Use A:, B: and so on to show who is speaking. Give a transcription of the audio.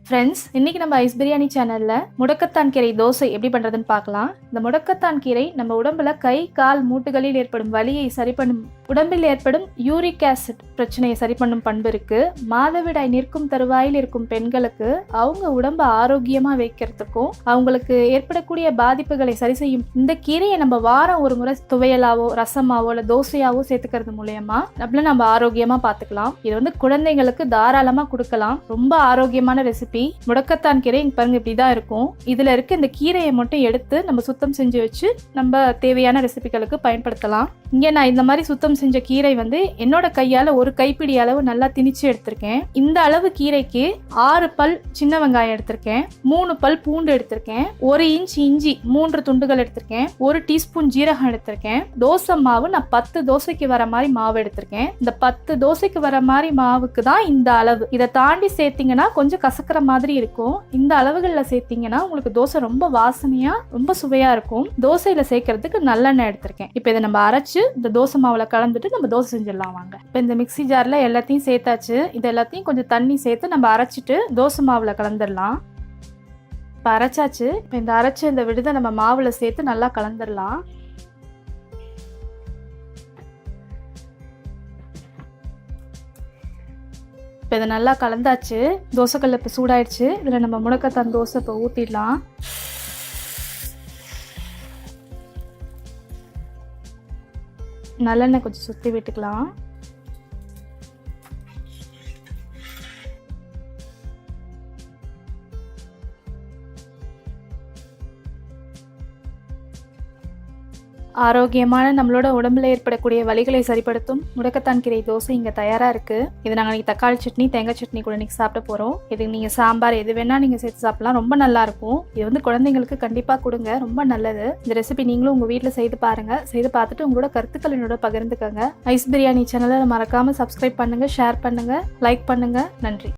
A: Friends, இன்னைக்கு நம்ம ice biryani சேனல்ல முடக்கத்தான் கீரை தோசை எப்படி பண்றதுன்னு பார்க்கலாம். இந்த முடக்கத்தான் கீரை நம்ம உடம்புல கை கால் மூட்டுகளில் ஏற்படும் வலியை சரி பண்ணும், உடம்பில் ஏற்படும் யூரிக் ஆசிட் பிரச்சனையை சரி பண்ணும் பண்பு இருக்கு. மாதவிடாய் நிற்கும் தருவாயில் இருக்கும் பெண்களுக்கு அவங்க உடம்பை ஆரோக்கியமா வைக்கிறதுக்கும் அவங்களுக்கு ஏற்படக்கூடிய பாதிப்புகளை சரி செய்யும் இந்த கீரையை நம்ம வாரம் ஒரு முறை துவையலாவோ ரசமாவோ இல்ல தோசையாவோ சேர்த்துக்கிறது மூலயமா நம்ம ஆரோக்கியமா பார்த்துக்கலாம். இது குழந்தைங்களுக்கு தாராளமா கொடுக்கலாம். ரொம்ப ஆரோக்கியமான ரெசிபி. முடக்கத்தான் கீரை பாருங்க இப்படிதான் இருக்கும். இதுல இருக்க இந்த கீரையை மட்டும் எடுத்து நம்ம சுத்தம் செஞ்சு வச்சு நம்ம தேவையான ரெசிபிகளுக்கு பயன்படுத்தலாம். இங்க நான் இந்த மாதிரி சுத்தம் செஞ்ச கீரை என்னோட கையால ஒரு கைப்பிடி அளவு நல்லா திணிச்சு எடுத்திருக்கேன். இந்த அளவு கீரைக்கு 6 பல் சின்ன வெங்காயம் எடுத்திருக்கேன், 3 பல் பூண்டு எடுத்திருக்கேன், 1 இன்ச் இஞ்சி 3 துண்டுகள் எடுத்திருக்கேன், 1 டீஸ்பூன் ஜீரகம் எடுத்திருக்கேன். தோசை மாவு நான் 10 தோசைக்கு வர மாதிரி மாவு எடுத்திருக்கேன். இந்த 10 தோசைக்கு வர மாதிரி மாவுக்கு தான் இந்த அளவு. இதை தாண்டி சேர்த்தீங்கன்னா கொஞ்சம் கசக்கிற மாதிரி இருக்கும். இந்த அளவுகளில் சேர்த்தீங்கன்னா உங்களுக்கு தோசை ரொம்ப வாசனையா ரொம்ப சுவையா இருக்கும். தோசையில சேர்க்கறதுக்கு நல்லெண்ணெய் எடுத்திருக்கேன். இப்போ இதை நம்ம அரைச்சு இந்த தோசை மாவுல கலந்துட்டு நம்ம தோசை செஞ்சிடலாம் வாங்க. இப்போ இந்த மிக்ஸி ஜார்ல எல்லாத்தையும் சேர்த்தாச்சு. இது எல்லாத்தையும் கொஞ்சம் தண்ணி சேர்த்து நம்ம அரைச்சிட்டு தோசை மாவுல கலந்துடலாம். இப்போ அரைச்சாச்சு. இப்போ இந்த அரைச்ச இந்த விடுதை நம்ம மாவுல சேர்த்து நல்லா கலந்துடலாம். இப்போ இதை நல்லா கலந்தாச்சு. தோசைக்கல்ல இப்போ சூடாயிடுச்சு. இதில் நம்ம முடக்கத்தான் தோசை இப்போ ஊற்றிடலாம். நல்லெண்ணெய் கொஞ்சம் சுற்றி விட்டுக்கலாம். ஆரோக்கியமான நம்மளோட உடம்புல ஏற்படக்கூடிய வலிகளை சரிப்படுத்தும் முடக்கத்தான் கீரை தோசை இங்கே தயாராக இருக்குது. இது நாங்கள் இன்னைக்கு தக்காளி சட்னி தேங்காய் சட்னி கூட இன்னைக்கு சாப்பிட போகிறோம். இதுக்கு நீங்கள் சாம்பார் எது வேணால் நீங்கள் சேர்த்து சாப்பிடலாம். ரொம்ப நல்லாயிருக்கும். இது குழந்தைங்களுக்கு கண்டிப்பாக கொடுங்க, ரொம்ப நல்லது. இந்த ரெசிபி நீங்களும் உங்கள் வீட்டில் செய்து பாருங்கள். செய்து பார்த்துட்டு உங்களோட கருத்துக்கள் என்னோட பகிர்ந்துக்கங்க. ஐஸ் பிரியாணி சேனலை மறக்காமல் சப்ஸ்கிரைப் பண்ணுங்கள், ஷேர் பண்ணுங்கள், லைக் பண்ணுங்கள். நன்றி.